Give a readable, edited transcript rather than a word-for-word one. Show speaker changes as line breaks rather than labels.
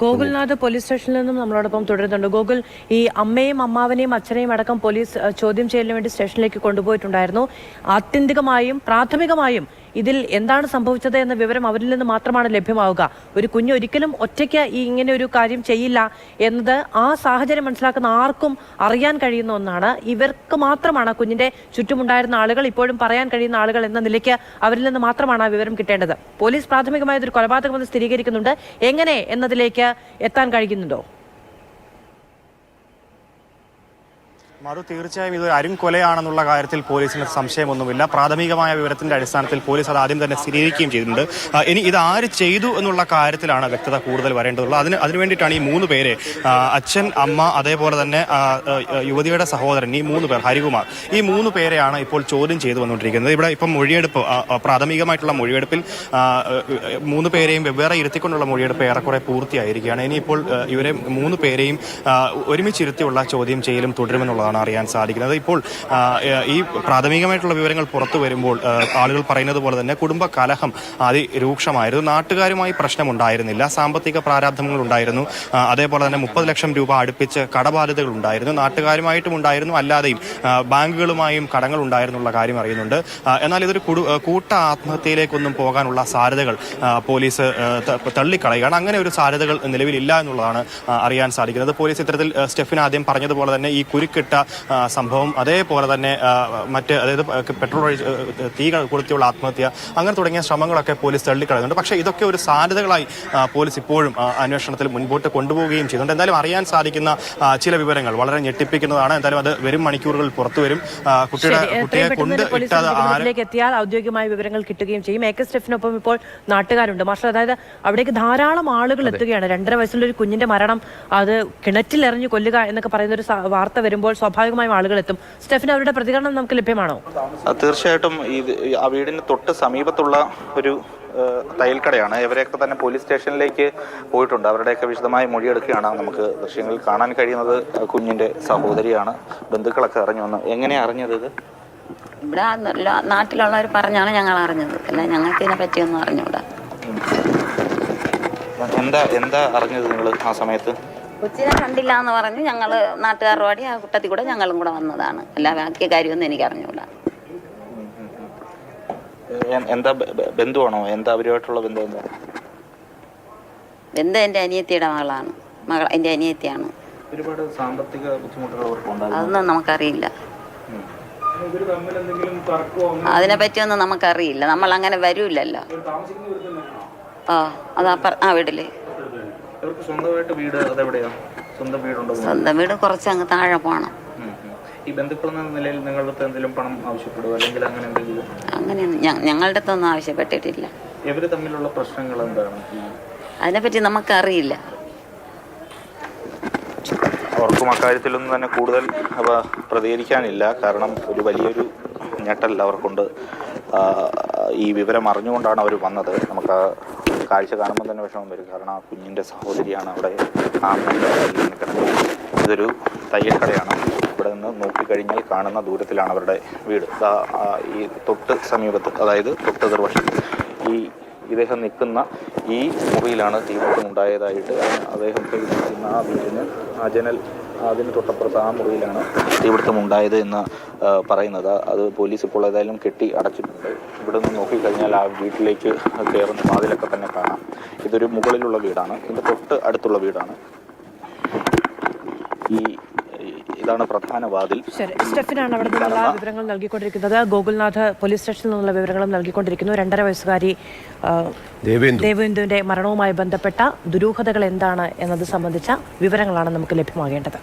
Gokulnath police സ്റ്റേഷനിൽ നിന്നും നമ്മളോടൊപ്പം തുടരുന്നുണ്ട്. ഗോകുൽ, ഈ അമ്മയും അമ്മാവനെയും അച്ഛനെയും അടക്കം പോലീസ് ചോദ്യം ചെയ്യലിന് വേണ്ടി സ്റ്റേഷനിലേക്ക് കൊണ്ടുപോയിട്ടുണ്ടായിരുന്നു. ആത്യന്തികമായും പ്രാഥമികമായും ഇതിൽ എന്താണ് സംഭവിച്ചത് എന്ന വിവരം അവരിൽ നിന്ന് മാത്രമാണ് ലഭ്യമാവുക. ഒരു കുഞ്ഞ് ഒരിക്കലും ഒറ്റയ്ക്ക് ഇങ്ങനെ ഒരു കാര്യം ചെയ്യില്ല എന്നത് ആ സാഹചര്യം മനസ്സിലാക്കുന്ന ആർക്കും അറിയാൻ കഴിയുന്ന ഒന്നാണ്. ഇവർക്ക് മാത്രമാണ്, കുഞ്ഞിന്റെ ചുറ്റുമുണ്ടായിരുന്ന ആളുകൾ, ഇപ്പോഴും പറയാൻ കഴിയുന്ന ആളുകൾ എന്ന നിലയ്ക്ക് അവരിൽ നിന്ന് മാത്രമാണ് ആ വിവരം കിട്ടേണ്ടത്. പോലീസ് പ്രാഥമികമായ ഒരു കൊലപാതകമെന്ന് സ്ഥിരീകരിക്കുന്നുണ്ട്. എങ്ങനെ എന്നതിലേക്ക് എത്താൻ കഴിയുന്നുണ്ടോ?
മധു, തീർച്ചയായും ഇത് അരുംകൊലയാണെന്നുള്ള കാര്യത്തിൽ പോലീസിന് സംശയമൊന്നുമില്ല. പ്രാഥമികമായ വിവരത്തിന്റെ അടിസ്ഥാനത്തിൽ പോലീസ് അത് ആദ്യം തന്നെ സ്ഥിരീകരിക്കുകയും ചെയ്തിട്ടുണ്ട്. ഇനി ഇത് ആര് ചെയ്തു എന്നുള്ള കാര്യത്തിലാണ് വ്യക്തത കൂടുതൽ വരേണ്ടതുള്ളത്. അതിനുവേണ്ടിയിട്ടാണ് ഈ 3 പേരെ, അച്ഛൻ, അമ്മ, അതേപോലെ തന്നെ യുവതിയുടെ സഹോദരൻ, ഈ 3 പേർ, ഹരികുമാർ, ഈ 3 പേരെയാണ് ഇപ്പോൾ ചോദ്യം ചെയ്തു വന്നുകൊണ്ടിരിക്കുന്നത്. ഇവിടെ ഇപ്പം മൊഴിയെടുപ്പ്, പ്രാഥമികമായിട്ടുള്ള മൊഴിയെടുപ്പിൽ 3 പേരെയും വെവ്വേറെ ഇരുത്തിക്കൊണ്ടുള്ള മൊഴിയെടുപ്പ് ഏറെക്കുറെ പൂർത്തിയായിരിക്കുകയാണ്. ഇനിയിപ്പോൾ ഇവരെ 3 പേരെയും ഒരുമിച്ചിരുത്തിയുള്ള ചോദ്യം ചെയ്യലും തുടരുമെന്നുള്ളതാണ് അറിയാൻ സാധിക്കുന്നത്. ഇപ്പോൾ ഈ പ്രാഥമികമായിട്ടുള്ള വിവരങ്ങൾ പുറത്തു വരുമ്പോൾ ആളുകൾ പറയുന്നത് പോലെ തന്നെ കുടുംബ കലഹം അതിരൂക്ഷമായിരുന്നു. നാട്ടുകാരുമായി പ്രശ്നമുണ്ടായിരുന്നില്ല, സാമ്പത്തിക പ്രാരാബ്ധങ്ങൾ ഉണ്ടായിരുന്നു. അതേപോലെ തന്നെ 30 ലക്ഷം രൂപ അടുപ്പിച്ച് കടബാധ്യതകൾ ഉണ്ടായിരുന്നു. നാട്ടുകാരുമായിട്ടും ഉണ്ടായിരുന്നു, അല്ലാതെയും ബാങ്കുകളുമായും കടങ്ങൾ ഉണ്ടായിരുന്നുള്ള കാര്യം അറിയുന്നുണ്ട്. എന്നാൽ ഇതൊരു കൂട്ട ആത്മഹത്യയിലേക്കൊന്നും പോകാനുള്ള സാധ്യതകൾ പോലീസ് തള്ളിക്കളയുകയാണ്. അങ്ങനെ ഒരു സാധ്യതകൾ നിലവിലില്ല എന്നുള്ളതാണ് അറിയാൻ സാധിക്കുന്നത്. പോലീസ് ഇത്തരത്തിൽ സ്റ്റെഫിൻ ആദ്യം പറഞ്ഞതുപോലെ തന്നെ ഈ കുരുക്കിട്ട സംഭവം, അതേപോലെ തന്നെ അതായത് പെട്രോൾ തീ കൊളുത്തിയുള്ള ആത്മഹത്യ, അങ്ങനെ തുടങ്ങിയ ശ്രമങ്ങളൊക്കെ പോലീസ് തള്ളിക്കളയുന്നുണ്ട്. പക്ഷേ ഇതൊക്കെ ഒരു സാധ്യതകളായി പോലീസ് ഇപ്പോഴും അന്വേഷണത്തിൽ മുൻപോട്ട് കൊണ്ടുപോവുകയും ചെയ്യുന്നുണ്ട്. എന്തായാലും അറിയാൻ സാധിക്കുന്ന ചില വിവരങ്ങൾ വളരെ ഞെട്ടിപ്പിക്കുന്നതാണ്. എന്തായാലും അത് വരും മണിക്കൂറുകളിൽ പുറത്തു വരും. കുട്ടിയെ കൊണ്ട്
എത്തിയാൽ ഔദ്യോഗികമായ വിവരങ്ങൾ കിട്ടുകയും ചെയ്യും. AK സ്റ്റെഫിനൊപ്പം ഇപ്പോൾ നാട്ടുകാരുണ്ട്. മാസ്റ്റർ, അതായത് അവിടേക്ക് ധാരാളം ആളുകൾ എത്തുകയാണ്. 2.5 വയസ്സുള്ള ഒരു കുഞ്ഞിന്റെ മരണം, അത് കിണറ്റിലെറിഞ്ഞു കൊല്ലുക എന്നൊക്കെ പറയുന്ന ഒരു വാർത്ത വരുമ്പോൾ സ്വാഭാവികമായും ആളുകൾ എത്തും. സ്റ്റെഫിന് അവരുടെ പ്രതികരണം നമുക്ക് ലഭ്യമാണോ?
തീർച്ചയായിട്ടും. ആ വീടിന് തൊട്ട് സമീപത്തുള്ള ഒരു തയ്യൽക്കടയാണ്. ഇവരെയൊക്കെ തന്നെ പോലീസ് സ്റ്റേഷനിലേക്ക് പോയിട്ടുണ്ട്. അവരുടെയൊക്കെ വിശദമായ മൊഴിയെടുക്കുകയാണ്. നമുക്ക് ദൃശ്യങ്ങളിൽ കാണാൻ കഴിയുന്നത് കുഞ്ഞിന്റെ സഹോദരിയാണ്. ബന്ധുക്കളൊക്കെ അറിഞ്ഞു വന്നു. എങ്ങനെയാണ് അറിഞ്ഞത്? ഇത്
ഇവിടെ നാട്ടിലുള്ളവർ പറഞ്ഞാണ് ഞങ്ങൾ അറിഞ്ഞത്. അല്ല, ഞങ്ങൾക്ക് ഇതിനെ പറ്റിയൊന്നും അറിഞ്ഞൂടാ.
എന്താ അറിഞ്ഞത് നിങ്ങൾ ആ സമയത്ത്?
കൊച്ചിനെ കണ്ടില്ല എന്ന് പറഞ്ഞ് ഞങ്ങൾ നാട്ടുകാരുടെ ആ കൂട്ടത്തിൽ കൂടെ ഞങ്ങളും കൂടെ വന്നതാണ്. അല്ല, ബാക്കിയ കാര്യമൊന്നും എനിക്ക് അറിഞ്ഞൂടാ.
എന്താ ബന്ധുവാണോ? എന്താ അവരുമായിട്ടുള്ള ബന്ധം?
ബന്ധു എൻ്റെ അനിയത്തിയുടെ മകളാണ്. എൻ്റെ അനിയത്തിയാണ്.
ഒരുപാട് സാമ്പത്തിക ബുദ്ധിമുട്ടുകൾ
അതൊന്നും നമുക്കറിയില്ല. അതിനെ പറ്റിയൊന്നും നമുക്കറിയില്ല. നമ്മൾ അങ്ങനെ വരൂല്ലല്ലോ. ആ വീട്ടില്
സ്വന്തമായിട്ട് വീട് അതെവിടെയാ?
സ്വന്തം വീട് കുറച്ച് അങ്ങ് താഴെ പോണം.
ഈ ബന്ധുക്കൾ എന്ന നിലയിൽ നിങ്ങളുടെ എന്തെങ്കിലും പണം ആവശ്യപ്പെടുവോ, അല്ലെങ്കിൽ അങ്ങനെ എന്തെങ്കിലും?
അങ്ങനെയൊന്നും ഞങ്ങളുടെ അടുത്തൊന്നും ആവശ്യപ്പെട്ടിട്ടില്ല.
ഇവര് തമ്മിലുള്ള പ്രശ്നങ്ങൾ എന്താണ്?
അതിനെപ്പറ്റി നമുക്കറിയില്ല.
അവർക്കും അക്കാര്യത്തിലൊന്നും തന്നെ കൂടുതൽ പ്രതികരിക്കാനില്ല. കാരണം ഒരു വലിയൊരു ഞെട്ടൽ അവർക്കുണ്ട്. ഈ വിവരം അറിഞ്ഞുകൊണ്ടാണ് അവർ വന്നത്. നമുക്ക് ആ കാഴ്ച കാണുമ്പോൾ തന്നെ വിഷമം വരും. കാരണം ആ കുഞ്ഞിൻ്റെ സഹോദരിയാണ് അവിടെ കിടന്നത്. ഇതൊരു തയ്യൽക്കടയാണ്. ഇവിടെ നിന്ന് നോക്കിക്കഴിഞ്ഞാൽ കാണുന്ന ദൂരത്തിലാണ് അവരുടെ വീട്. ഈ തൊട്ട് സമീപത്ത്, അതായത് തൊട്ട് എതിർവശം ഇദ്ദേഹം നിൽക്കുന്ന ഈ മുറിയിലാണ് തീപിടുത്തം ഉണ്ടായതായിട്ട് അദ്ദേഹം നിൽക്കുന്ന ആ വീടിന് ആ ജനൽ, അതിന് തൊട്ടപ്പുറത്ത് ആ മുറിയിലാണ് തീപിടുത്തം ഉണ്ടായത് എന്ന് പറയുന്നത്. അത് പോലീസ് ഇപ്പോൾ ഏതായാലും കെട്ടി അടച്ചിട്ടുണ്ട്. ഇവിടെ നിന്ന് നോക്കിക്കഴിഞ്ഞാൽ ആ വീട്ടിലേക്ക് കയറുന്ന വാതിലൊക്കെ തന്നെ കാണാം. ഇതൊരു മുകളിലുള്ള വീടാണ്. ഇതിൻ്റെ തൊട്ട് അടുത്തുള്ള വീടാണ്. ഇതാണ് പ്രധാന വാതിൽ.
സ്റ്റെഫിനാണ് അവിടെ നിന്നുള്ള വിവരങ്ങൾ നൽകിക്കൊണ്ടിരിക്കുന്നത്. ഗോകുൽനാഥ് പോലീസ് സ്റ്റേഷനിൽ നിന്നുള്ള വിവരങ്ങളും നൽകിക്കൊണ്ടിരിക്കുന്നു. 2.5 വയസ്സുകാരി ദേവേന്ദുവിന്റെ മരണവുമായി ബന്ധപ്പെട്ട ദുരൂഹതകൾ എന്താണ് എന്നത് സംബന്ധിച്ച വിവരങ്ങളാണ് നമുക്ക് ലഭ്യമാകേണ്ടത്.